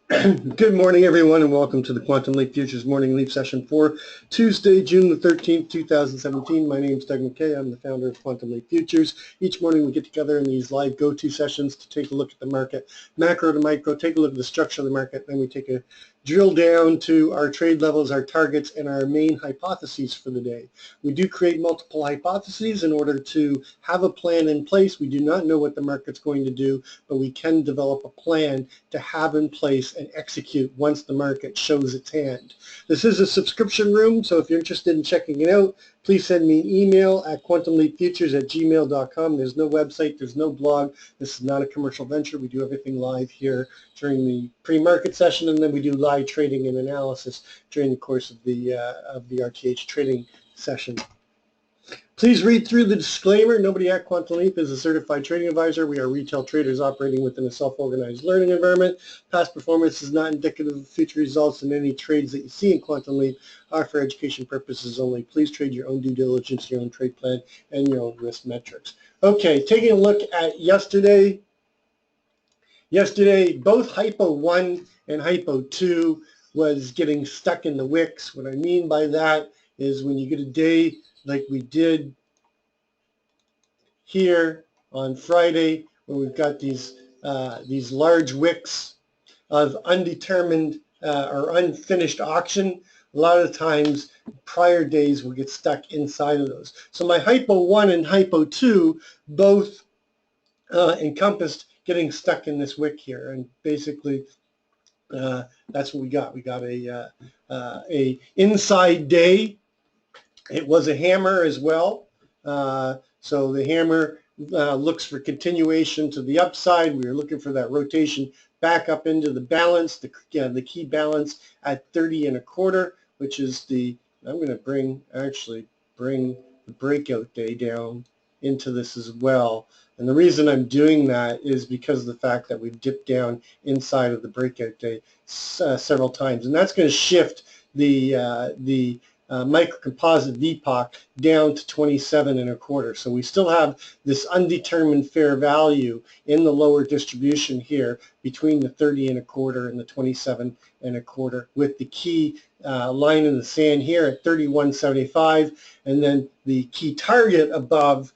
Good morning, everyone, and welcome to the Quantum Leap Futures Morning Leap Session for Tuesday, June the 13th, 2017. My name is Doug McKay. I'm the founder of Quantum Leap Futures. Each morning we get together in these live go-to sessions to take a look at the market, macro to micro, take a look at the structure of the market, then we take a drill down to our trade levels, our targets, and our main hypotheses for the day. We do create multiple hypotheses in order to have a plan in place. We do not know what the market's going to do, but we can develop a plan to have in place and execute once the market shows its hand. This is a subscription room, so if you're interested in checking it out, please send me an email at quantumleapfutures@gmail.com. There's no website, there's no blog. This is not a commercial venture. We do everything live here during the pre-market session, and then we do live trading and analysis during the course of the RTH trading session. Please read through the disclaimer. Nobody at Quantum Leap is a certified trading advisor. We are retail traders operating within a self-organized learning environment. Past performance is not indicative of future results, and any trades that you see in Quantum Leap are for education purposes only. Please trade your own due diligence, your own trade plan, and your own risk metrics. Okay, taking a look at yesterday. Yesterday, both Hypo 1 and Hypo 2 was getting stuck in the wicks. What I mean by that is when you get a day like we did here on Friday, where we've got these large wicks of undetermined or unfinished auction. A lot of times, prior days will get stuck inside of those. So my Hypo 1 and Hypo 2 both encompassed getting stuck in this wick here, and basically that's what we got. We got a inside day. It was a hammer as well. So the hammer looks for continuation to the upside. We were looking for that rotation back up into the balance, the key balance at 30 1/4, which is I'm going to bring the breakout day down into this as well. And the reason I'm doing that is because of the fact that we've dipped down inside of the breakout day several times. And that's going to shift the micro composite VPOC down to 27 1/4. So we still have this undetermined fair value in the lower distribution here between the 30 1/4 and the 27 1/4, with the key line in the sand here at 31.75, and then the key target above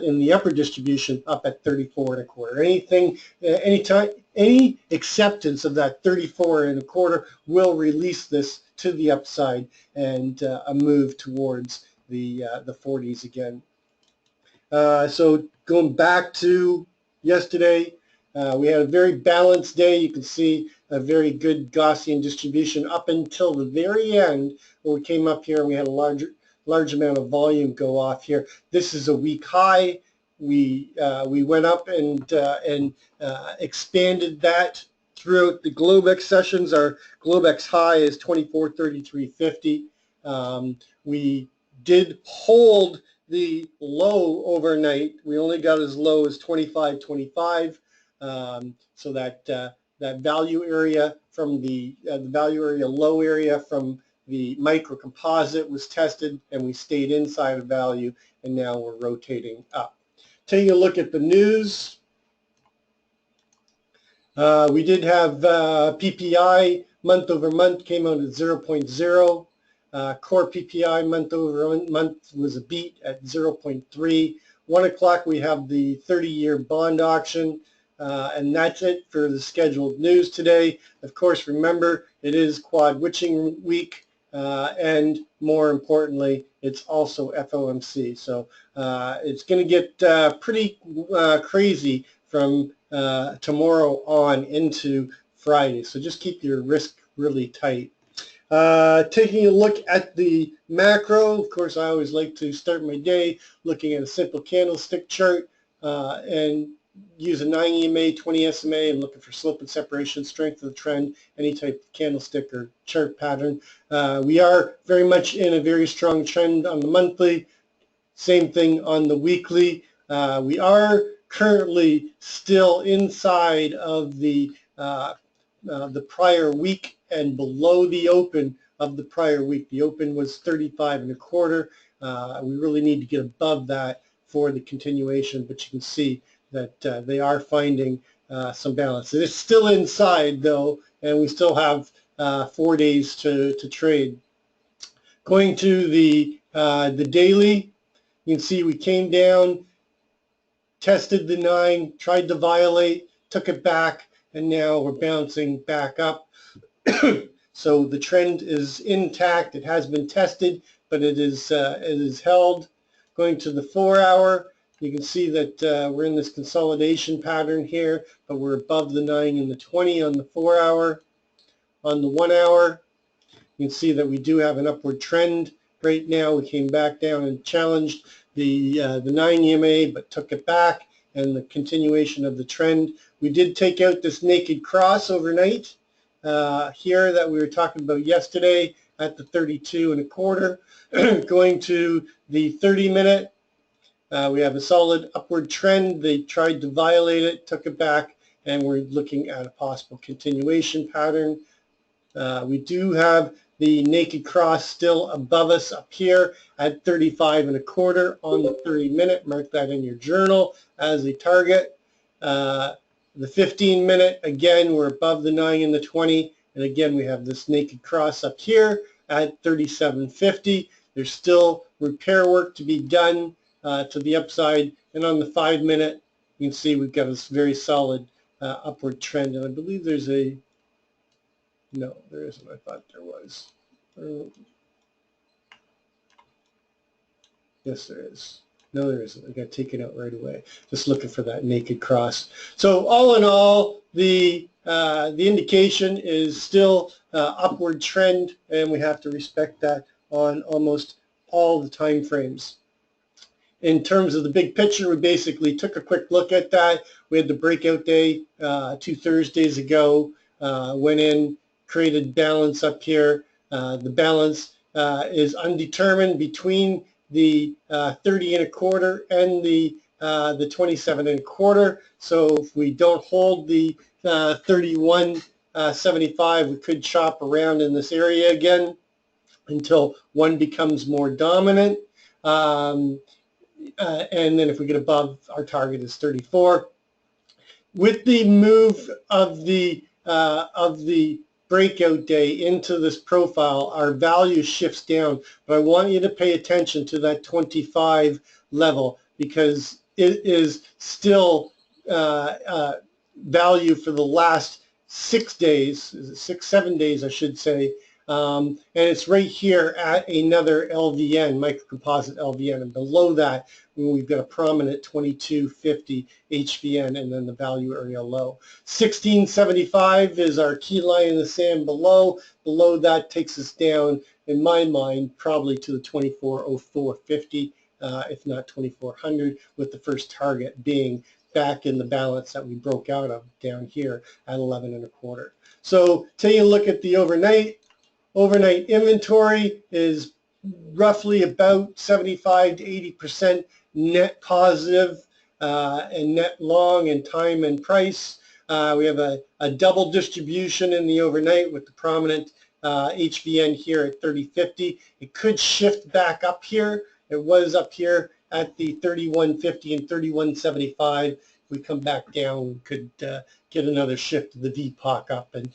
in the upper distribution up at 34 1/4. Any acceptance of that 34 1/4 will release this to the upside and a move towards the 40s again. So going back to yesterday, we had a very balanced day. You can see a very good Gaussian distribution up until the very end, where we came up here and we had a large amount of volume go off here. This is a week high. We went up and expanded that throughout the Globex sessions. Our Globex high is 24.3350. We did hold the low overnight. We only got as low as 25.25. So that value area from the value area low area from the micro composite was tested, and we stayed inside of value, and now we're rotating up. Taking a look at the news. We did have PPI month over month came out at 0.0. Core PPI month over month was a beat at 0.3. 1 o'clock we have the 30-year bond auction, and that's it for the scheduled news today. Of course, remember, it is quad witching week, and more importantly, it's also FOMC. So it's going to get pretty crazy from tomorrow on into Friday. So just keep your risk really tight. Taking a look at the macro, of course, I always like to start my day looking at a simple candlestick chart and use a 9 EMA, 20 SMA, and looking for slope and separation, strength of the trend, any type of candlestick or chart pattern. We are very much in a very strong trend on the monthly. Same thing on the weekly. We are currently still inside of the prior week and below the open of the prior week. The open was 35 1/4. We really need to get above that for the continuation, but you can see that they are finding some balance. It is still inside though, and we still have 4 days to trade. Going to the daily, you can see we came down, tested the 9, tried to violate, took it back, and now we're bouncing back up. So the trend is intact. It has been tested, but it is held. Going to the 4-hour, you can see that we're in this consolidation pattern here, but we're above the 9 and the 20 on the 4-hour. On the 1-hour, you can see that we do have an upward trend right now. We came back down and challenged the 9 EMA, but took it back, and the continuation of the trend. We did take out this naked cross overnight here that we were talking about yesterday at the 32.25. Going to the 30-minute, we have a solid upward trend. They tried to violate it, took it back, and we're looking at a possible continuation pattern. We do have the naked cross still above us up here at 35.25 on the 30-minute. Mark that in your journal as a target. The 15-minute, again, we're above the 9 and the 20, and again we have this naked cross up here at 37.50. There's still repair work to be done to the upside, and on the 5-minute, you can see we've got this very solid upward trend, and I believe there's a no, there isn't. I thought there was. Yes, there is. No, there isn't. I got to take it out right away. Just looking for that naked cross. So all in all, the indication is still upward trend, and we have to respect that on almost all the time frames. In terms of the big picture, we basically took a quick look at that. We had the breakout day 2 Thursdays ago. Went in, created balance up here. The balance is undetermined between the 30.25 and the 27.25. So if we don't hold the 31.75, we could chop around in this area again until one becomes more dominant. And then if we get above, our target is 34. With the move of the breakout day into this profile, our value shifts down, but I want you to pay attention to that 25 level because it is still value for the last 6 days, 7 days I should say, and it's right here at another LVN, microcomposite LVN, and below that we've got a prominent 2250 HVN and then the value area low. 1675 is our key line in the sand below. Below that takes us down, in my mind, probably to the 2404.50, if not 2400, with the first target being back in the balance that we broke out of down here at 11.25. So taking a look at the overnight inventory is roughly about 75 to 80% net positive and net long in time and price. We have a double distribution in the overnight with the prominent HVN here at 30.50. It could shift back up here. It was up here at the 31.50 and 31.75. If we come back down, we could get another shift to the VPOC up and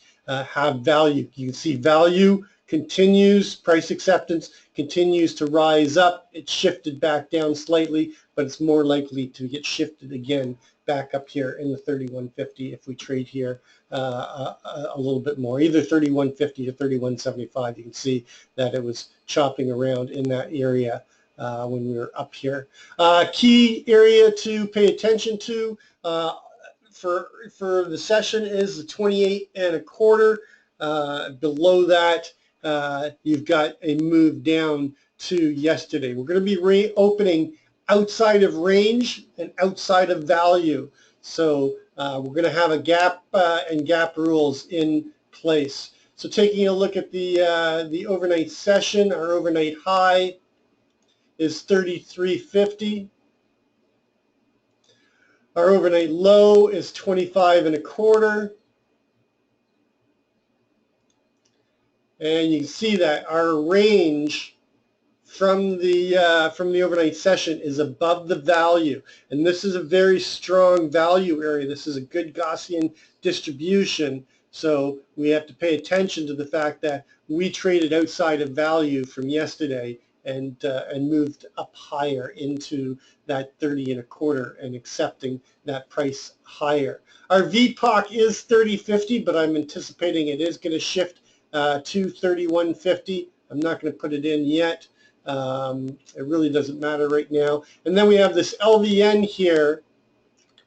have value. You can see value continues, price acceptance continues to rise up. It shifted back down slightly, but it's more likely to get shifted again back up here in the 31.50 if we trade here a little bit more, either 31.50 to 31.75. You can see that it was chopping around in that area when we were up here. Key area to pay attention to for the session is the 28.25. Below that, you've got a move down to yesterday. We're going to be reopening outside of range and outside of value. So we're going to have a gap and gap rules in place. So taking a look at the overnight session, our overnight high is 33.50. Our overnight low is 25.25. And you can see that our range from the overnight session is above the value, and this is a very strong value area. This is a good Gaussian distribution, so we have to pay attention to the fact that we traded outside of value from yesterday and moved up higher into that 30.25 and accepting that price higher. Our VPOC is 30.50, but I'm anticipating it is going to shift to 31.50. I'm not going to put it in yet. It really doesn't matter right now. And then we have this LVN here.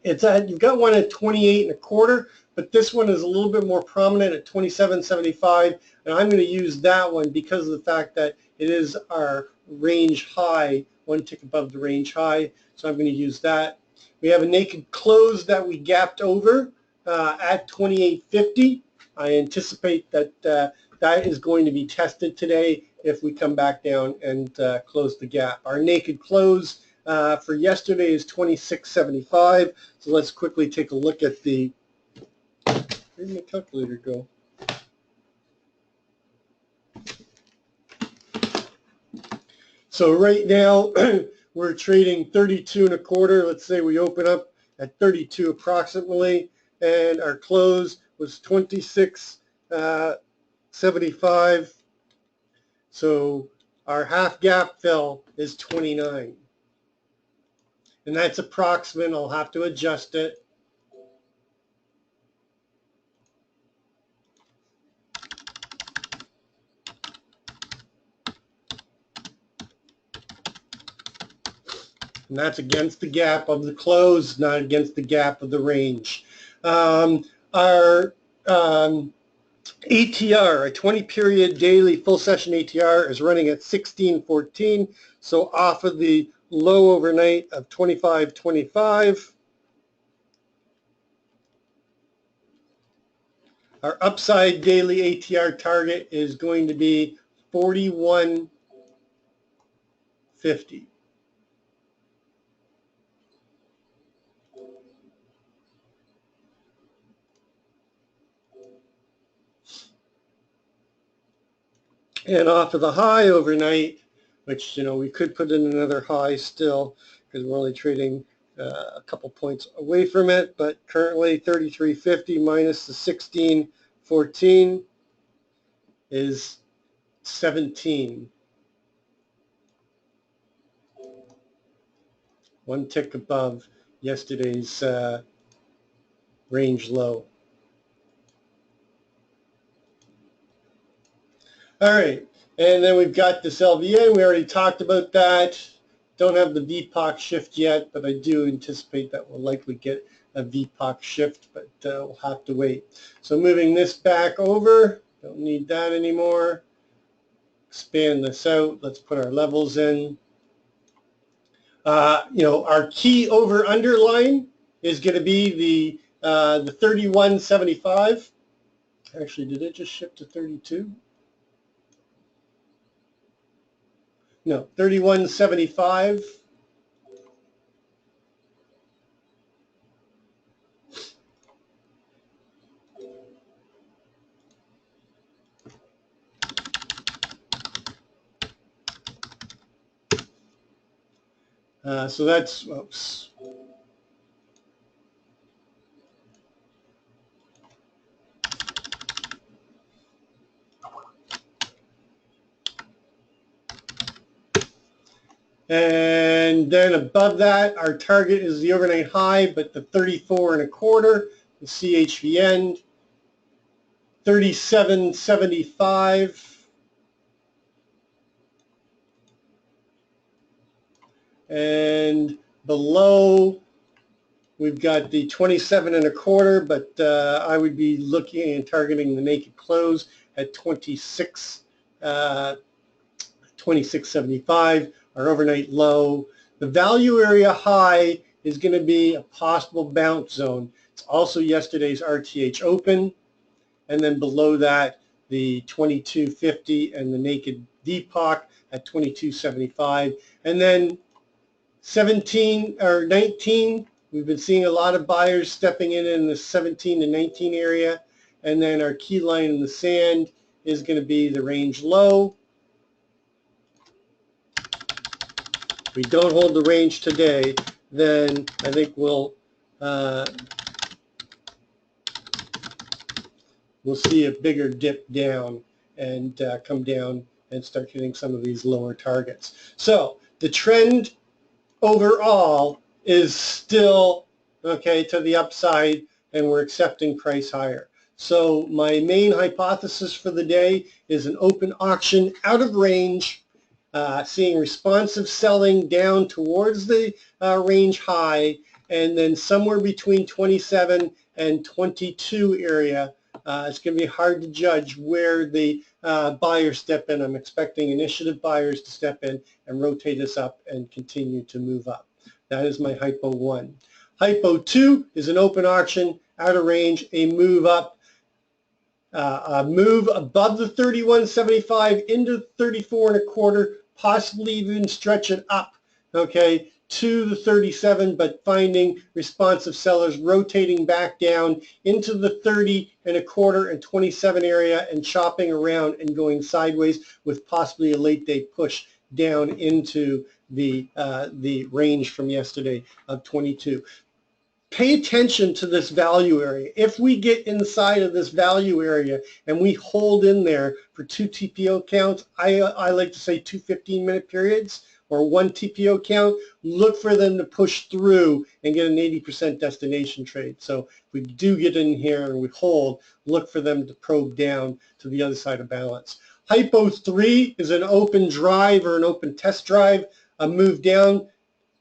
You've got one at 28.25, but this one is a little bit more prominent at 27.75, and I'm going to use that one because of the fact that it is our range high, one tick above the range high, so I'm going to use that. We have a naked close that we gapped over at 28.50. I anticipate that that is going to be tested today if we come back down and close the gap. Our naked close for yesterday is 26.75. So let's quickly take a look at the, where did my calculator go? So right now we're trading 32.25. Let's say we open up at 32 approximately, and our close was 26.75. So our half gap fill is 29. And that's approximate. I'll have to adjust it. And that's against the gap of the close, not against the gap of the range. Our ATR, a 20-period daily full session ATR, is running at 16.14. So off of the low overnight of 25.25. Our upside daily ATR target is going to be 41.50. And off of the high overnight, which, we could put in another high still because we're only trading a couple points away from it, but currently 33.50 minus the 16.14 is 17. One tick above yesterday's range low. All right, and then we've got this LVN. We already talked about that. Don't have the VPOC shift yet, but I do anticipate that we'll likely get a VPOC shift, but we'll have to wait. So moving this back over, don't need that anymore. Expand this out. Let's put our levels in. Our key over-under line is going to be the 31.75. Actually, did it just shift to 32? No, 31.75. So that's, oops. And then above that, our target is the overnight high, but the 34.25, the CHVN, 37.75. And below, we've got the 27.25, but I would be looking and targeting the naked close at 26.75. Our overnight low. The value area high is going to be a possible bounce zone. It's also yesterday's RTH open. And then below that, the 22.50 and the naked VPOC at 22.75. And then 17 or 19, we've been seeing a lot of buyers stepping in the 17 to 19 area. And then our key line in the sand is going to be the range low. we don't hold the range today, then I think we'll see a bigger dip down and come down and start hitting some of these lower targets. So the trend overall is still okay to the upside, and we're accepting price higher. So my main hypothesis for the day is an open auction out of range, seeing responsive selling down towards the range high, and then somewhere between 27 and 22 area. It's going to be hard to judge where the buyers step in. I'm expecting initiative buyers to step in and rotate us up and continue to move up. That is my hypo 1. Hypo 2 is an open auction, out of range, a move up, a move above the 31.75 into 34.25, possibly even stretch it up, okay, to the 37, but finding responsive sellers rotating back down into the 30.25 and 27 area and chopping around and going sideways with possibly a late day push down into the range from yesterday of 22. Pay attention to this value area. If we get inside of this value area and we hold in there for 2 TPO counts, I like to say 2 15-minute periods, or 1 TPO count, look for them to push through and get an 80% destination trade. So if we do get in here and we hold, look for them to probe down to the other side of balance. Hypo 3 is an open drive or an open test drive, a move down,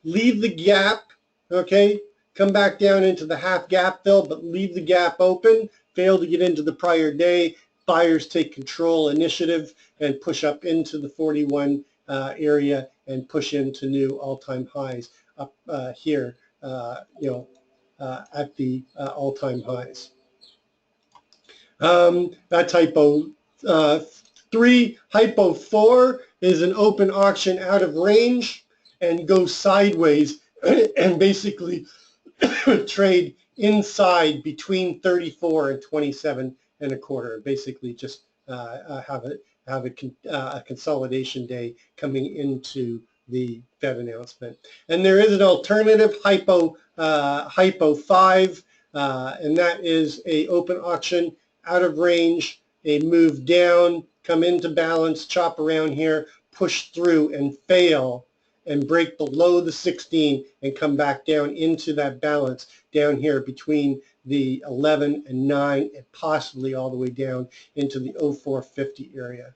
leave the gap, okay, come back down into the half gap fill, but leave the gap open, fail to get into the prior day, buyers take control initiative and push up into the 41 area and push into new all-time highs up here, at the all-time highs. That's hypo 3. Hypo 4 is an open auction out of range and go sideways and basically trade inside between 34 and 27.25. Basically just have a consolidation day coming into the Fed announcement. And there is an alternative, hypo 5, and that is a open auction out of range, a move down, come into balance, chop around here, push through and fail and break below the 16 and come back down into that balance down here between the 11 and 9 and possibly all the way down into the 0450 area.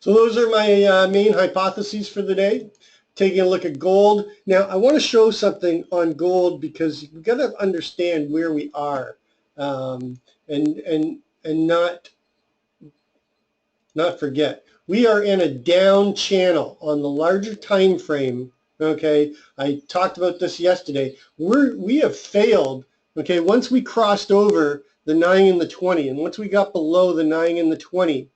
So those are my main hypotheses for the day. Taking a look at gold. Now I want to show something on gold because you've got to understand where we are and not forget. We are in a down channel on the larger time frame. Okay, I talked about this yesterday. We have failed. Okay, once we crossed over the 9 and the 20, and once we got below the 9 and the 20,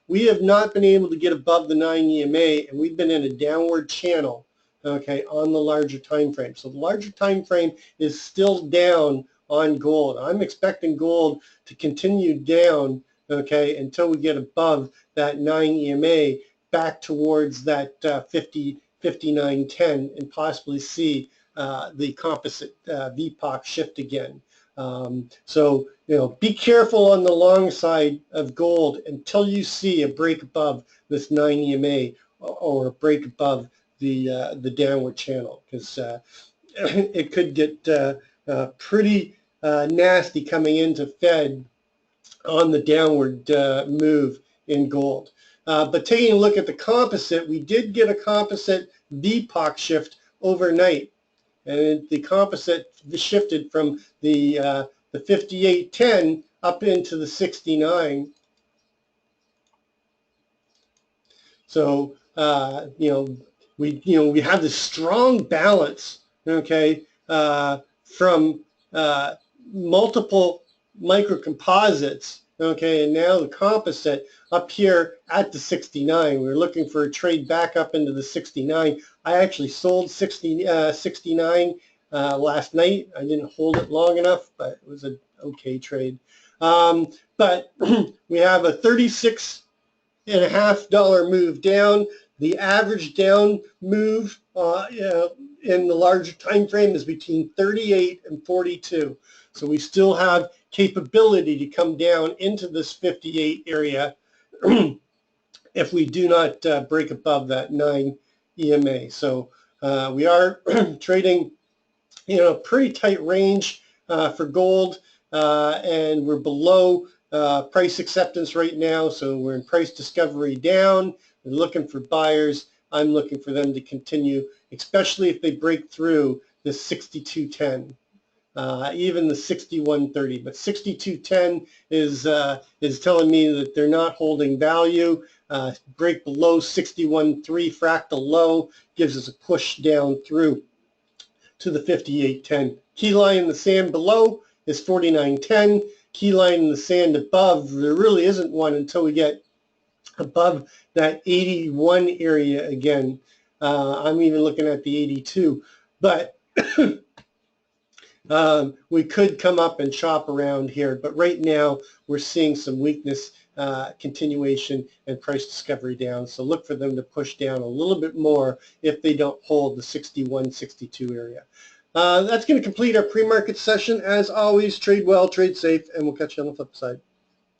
we have not been able to get above the 9 EMA, and we've been in a downward channel. Okay, on the larger time frame. So the larger time frame is still down on gold. I'm expecting gold to continue down, okay, until we get above that 9 EMA back towards that 59.10 and possibly see the composite VPOC shift again. So, be careful on the long side of gold until you see a break above this 9 EMA or a break above the downward channel, because it could get pretty nasty coming into Fed on the downward move in gold. But taking a look at the composite, we did get a composite VPOC shift overnight, and the composite shifted from the 58.10 up into the 69. So we have this strong balance, okay, from multiple microcomposites, okay, and now the composite up here at the 69. We're looking for a trade back up into the 69. I actually sold 69 last night. I didn't hold it long enough, but it was an okay trade. But we have a 36 $1.50 move down. The average down move in the larger time frame is between 38 and 42. So we still have capability to come down into this 58 area if we do not break above that 9 EMA. So we are trading pretty tight range for gold, and we're below price acceptance right now, so we're in price discovery down. We're looking for buyers. I'm looking for them to continue, especially if they break through the 62.10. Even the 61.30, but 62.10 is telling me that they're not holding value. Break below 61.3 fractal low gives us a push down through to the 58.10. Key line in the sand below is 49.10. Key line in the sand above, there really isn't one until we get above that 81 area again. I'm even looking at the 82, but we could come up and chop around here, but right now we're seeing some weakness, continuation, and price discovery down. So look for them to push down a little bit more if they don't hold the 61, 62 area. That's going to complete our pre-market session. As always, trade well, trade safe, and we'll catch you on the flip side.